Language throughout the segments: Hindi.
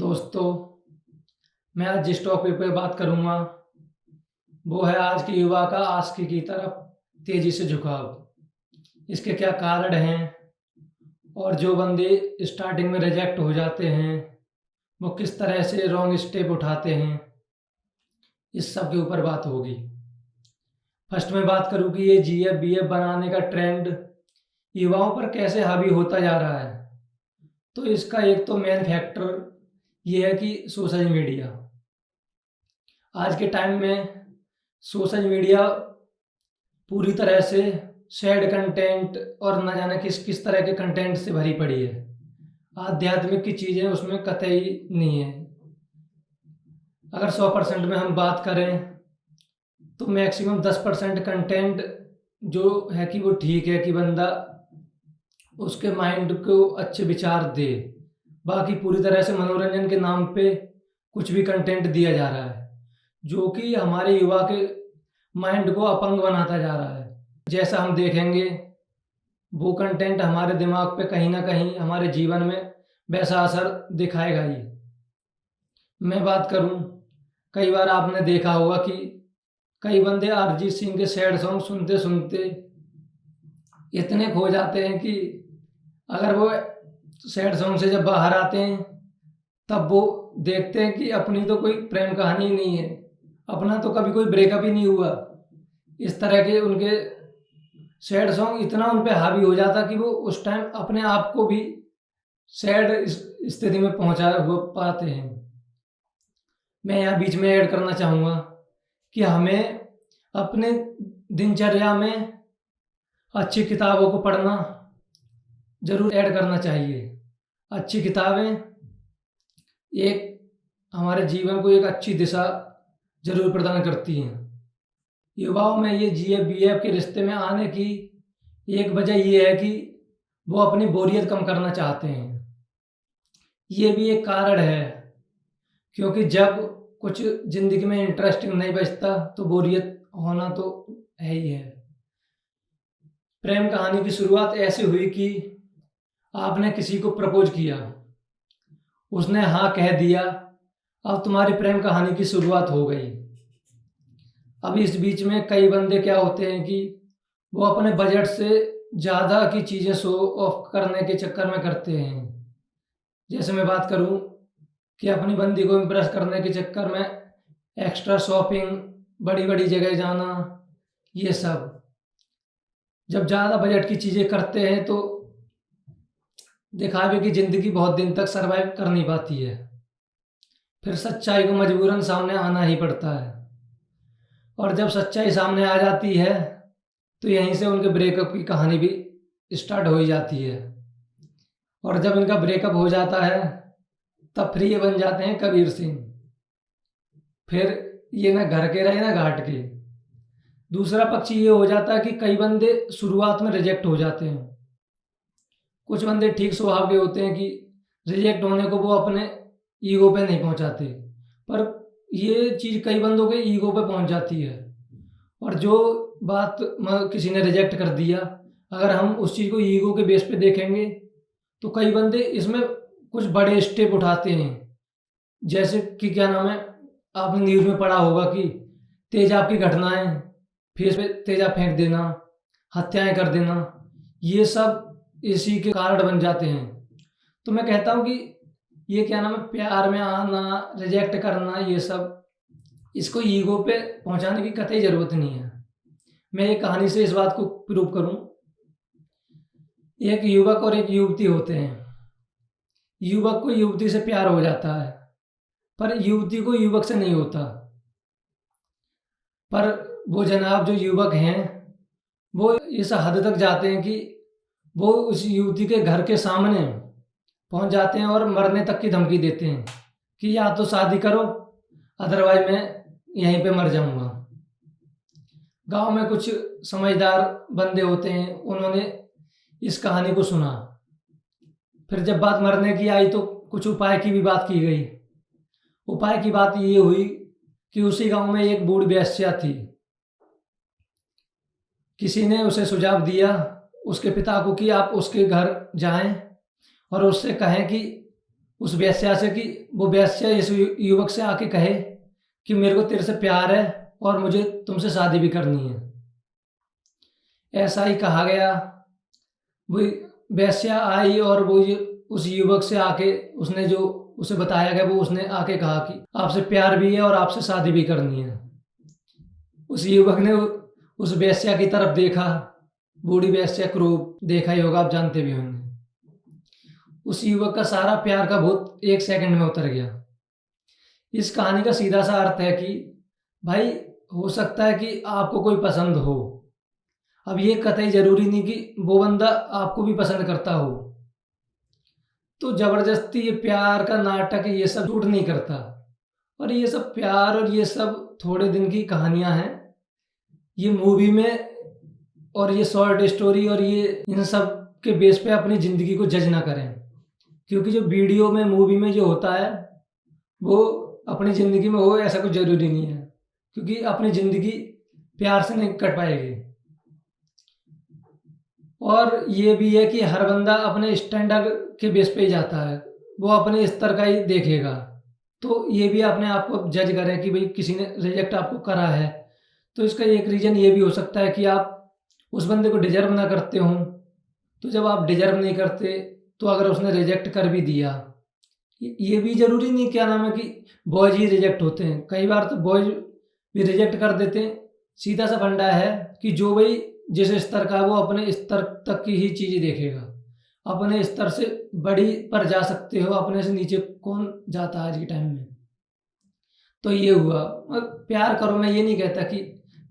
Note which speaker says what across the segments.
Speaker 1: दोस्तों, मैं आज जिस टॉपिक पे बात करूँगा, वो है आज के युवा का आशिकी की तरफ तेज़ी से झुकाव। इसके क्या कारण हैं और जो बंदे स्टार्टिंग में रिजेक्ट हो जाते हैं, वो किस तरह से रॉन्ग स्टेप उठाते हैं, इस सब के ऊपर बात होगी। फर्स्ट में बात करूँ कि ये जीएफ बीएफ बनाने का ट्रेंड युवाओं पर कैसे हावी होता जा रहा है। तो इसका एक तो मेन फैक्टर ये है कि सोशल मीडिया। आज के टाइम में सोशल मीडिया पूरी तरह से सैड कंटेंट और न जाने किस किस तरह के कंटेंट से भरी पड़ी है। आध्यात्मिक की चीज़ें उसमें कतई नहीं है। अगर 100% में हम बात करें तो मैक्सिमम 10% कंटेंट जो है कि वो ठीक है कि बंदा उसके माइंड को अच्छे विचार दे। बाकी पूरी तरह से मनोरंजन के नाम पे कुछ भी कंटेंट दिया जा रहा है, जो कि हमारे युवा के माइंड को अपंग बनाता जा रहा है। जैसा हम देखेंगे वो कंटेंट हमारे दिमाग पे कहीं ना कहीं हमारे जीवन में वैसा असर दिखाएगा ही। मैं बात करूं, कई बार आपने देखा होगा कि कई बंदे अरिजीत सिंह के सैड सॉन्ग सुनते सुनते इतने खो जाते हैं कि अगर वो सैड सॉन्ग से जब बाहर आते हैं तब वो देखते हैं कि अपनी तो कोई प्रेम कहानी ही नहीं है, अपना तो कभी कोई ब्रेकअप ही नहीं हुआ। इस तरह के उनके सैड सॉन्ग इतना उन पे हावी हो जाता कि वो उस टाइम अपने आप को भी सैड स्थिति में पहुंचा हो पाते हैं। मैं यहाँ बीच में ऐड करना चाहूँगा कि हमें अपने दिनचर्या में अच्छी किताबों को पढ़ना ज़रूर ऐड करना चाहिए। अच्छी किताबें एक हमारे जीवन को एक अच्छी दिशा ज़रूर प्रदान करती हैं। युवाओं में ये जीएफ बीएफ के रिश्ते में आने की एक वजह ये है कि वो अपनी बोरियत कम करना चाहते हैं। ये भी एक कारण है, क्योंकि जब कुछ ज़िंदगी में इंटरेस्टिंग नहीं बचता तो बोरियत होना तो है ही है। प्रेम कहानी की शुरुआत ऐसे हुई कि आपने किसी को प्रपोज किया, उसने हाँ कह दिया, अब तुम्हारी प्रेम कहानी की शुरुआत हो गई। अब इस बीच में कई बंदे क्या होते हैं कि वो अपने बजट से ज़्यादा की चीज़ें शो ऑफ करने के चक्कर में करते हैं। जैसे मैं बात करूं कि अपनी बंदी को इम्प्रेस करने के चक्कर में एक्स्ट्रा शॉपिंग, बड़ी बड़ी जगह जाना, ये सब जब ज़्यादा बजट की चीज़ें करते हैं तो दिखावे की ज़िंदगी बहुत दिन तक सरवाइव कर नहीं पाती है। फिर सच्चाई को मजबूरन सामने आना ही पड़ता है, और जब सच्चाई सामने आ जाती है तो यहीं से उनके ब्रेकअप की कहानी भी स्टार्ट हो ही जाती है। और जब इनका ब्रेकअप हो जाता है तब फिर ये बन जाते हैं कबीर सिंह। फिर ये ना घर के रहे ना घाट के। दूसरा पक्ष ये हो जाता है कि कई बंदे शुरुआत में रिजेक्ट हो जाते हैं। कुछ बंदे ठीक स्वभाव के होते हैं कि रिजेक्ट होने को वो अपने ईगो पे नहीं पहुंचाते, पर ये चीज़ कई बंदों के ईगो पे पहुंच जाती है। और जो बात किसी ने रिजेक्ट कर दिया, अगर हम उस चीज़ को ईगो के बेस पे देखेंगे तो कई बंदे इसमें कुछ बड़े स्टेप उठाते हैं। जैसे कि क्या नाम है, आपने न्यूज़ में पढ़ा होगा कि तेजाब की घटनाएं, फेस पे तेजाब फेंक देना, हत्याएं कर देना, ये सब इसी के कारण बन जाते हैं। तो मैं कहता हूँ कि ये क्या नाम है, प्यार में आना, रिजेक्ट करना, ये सब इसको ईगो पे पहुंचाने की कतई ज़रूरत नहीं है। मैं एक कहानी से इस बात को प्रूव करूं। एक युवक और एक युवती होते हैं। युवक को युवती से प्यार हो जाता है, पर युवती को युवक से नहीं होता। पर वो जनाब जो युवक हैं वो इस हद तक जाते हैं कि वो उस युवती के घर के सामने पहुंच जाते हैं और मरने तक की धमकी देते हैं कि या तो शादी करो, अदरवाइज मैं यहीं पे मर जाऊंगा। गांव में कुछ समझदार बंदे होते हैं, उन्होंने इस कहानी को सुना। फिर जब बात मरने की आई तो कुछ उपाय की भी बात की गई। उपाय की बात ये हुई कि उसी गांव में एक बूढ़ वेश्या थी। किसी ने उसे सुझाव दिया उसके पिता को कि आप उसके घर जाएं और उससे कहें कि उस वेश्या से कि वो वेश्या इस युवक से आके कहे कि मेरे को तेरे से प्यार है और मुझे तुमसे शादी भी करनी है। ऐसा ही कहा गया। वो वेश्या आई और वो उस युवक से आके उसने जो उसे बताया गया वो उसने आके कहा कि आपसे प्यार भी है और आपसे शादी भी करनी है। उस युवक ने उस वेश्या की तरफ देखा, बूढ़ी वेश्या को रूप देखा ही होगा, आप जानते भी होंगे। उस युवक का सारा प्यार का भूत एक सेकंड में उतर गया। इस कहानी का सीधा सा अर्थ है कि भाई, हो सकता है कि आपको कोई पसंद हो, अब ये कतई जरूरी नहीं कि वो बंदा आपको भी पसंद करता हो। तो जबरदस्ती ये प्यार का नाटक ये सब सूट नहीं करता। और ये सब प्यार और ये सब थोड़े दिन की कहानियां हैं। ये मूवी में और ये शॉर्ट स्टोरी और ये इन सब के बेस पे अपनी ज़िंदगी को जज ना करें, क्योंकि जो वीडियो में मूवी में जो होता है वो अपनी ज़िंदगी में हो ऐसा कुछ ज़रूरी नहीं है, क्योंकि अपनी ज़िंदगी प्यार से नहीं कट पाएगी। और ये भी है कि हर बंदा अपने स्टैंडर्ड के बेस पे ही जाता है, वो अपने स्तर का ही देखेगा। तो ये भी अपने आप को जज करें कि भाई किसी ने रिजेक्ट आपको करा है तो इसका एक रीज़न ये भी हो सकता है कि आप उस बंदे को डिज़र्व ना करते हों। तो जब आप डिज़र्व नहीं करते तो अगर उसने रिजेक्ट कर भी दिया, ये भी ज़रूरी नहीं क्या नाम है कि बॉयज़ ही रिजेक्ट होते हैं, कई बार तो बॉयज़ भी रिजेक्ट कर देते हैं। सीधा सा फंडा है कि जो भाई जिस स्तर का है वो अपने स्तर तक की ही चीज़ें देखेगा। अपने स्तर से बड़ी पर जा सकते हो, अपने से नीचे कौन जाता है आज के टाइम में। तो ये हुआ। प्यार करो, मैं ये नहीं कहता कि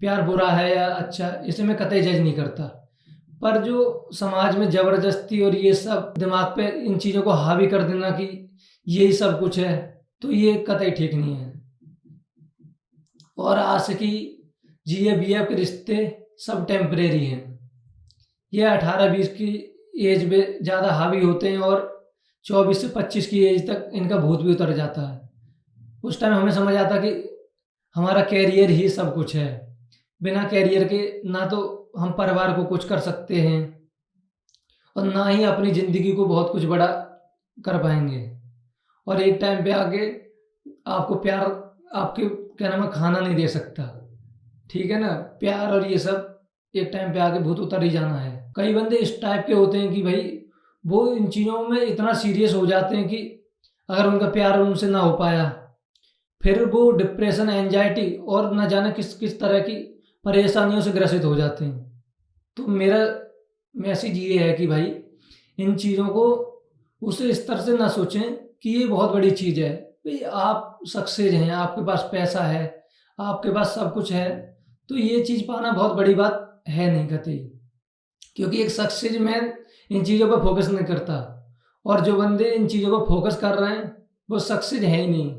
Speaker 1: प्यार बुरा है या अच्छा, इसे मैं कतई जज नहीं करता। पर जो समाज में ज़बरदस्ती और ये सब दिमाग पे इन चीज़ों को हावी कर देना कि यही सब कुछ है, तो ये कतई ठीक नहीं है। और आशिकी, जिए-बीए के रिश्ते सब टेम्परेरी हैं। ये 18-20 की एज में ज़्यादा हावी होते हैं और 24 से 25 की एज तक इनका भूत भी उतर जाता है। उस टाइम हमें समझ आता कि हमारा कैरियर ही सब कुछ है। बिना कैरियर के ना तो हम परिवार को कुछ कर सकते हैं और ना ही अपनी ज़िंदगी को बहुत कुछ बड़ा कर पाएँगे। और एक टाइम पे आके आपको प्यार आपके क्या नाम है खाना नहीं दे सकता। ठीक है ना? प्यार और ये सब एक टाइम पे आके भूत उतर ही जाना है। कई बंदे इस टाइप के होते हैं कि भाई वो इन चीज़ों में इतना सीरियस हो जाते हैं कि अगर उनका प्यार उनसे ना हो पाया, फिर वो डिप्रेशन, एंजाइटी और ना जाने किस-किस तरह की परेशानियों से ग्रसित हो जाते हैं। तो मेरा मैसेज ये है कि भाई इन चीज़ों को उस स्तर से ना सोचें कि ये बहुत बड़ी चीज़ है। भई आप सक्सेस हैं, आपके पास पैसा है, आपके पास सब कुछ है, तो ये चीज़ पाना बहुत बड़ी बात है नहीं कतई। क्योंकि एक सक्सेस मैन इन चीज़ों पे फ़ोकस नहीं करता और जो बंदे इन चीज़ों पे फ़ोकस कर रहे हैं, वो सक्सेस है ही नहीं।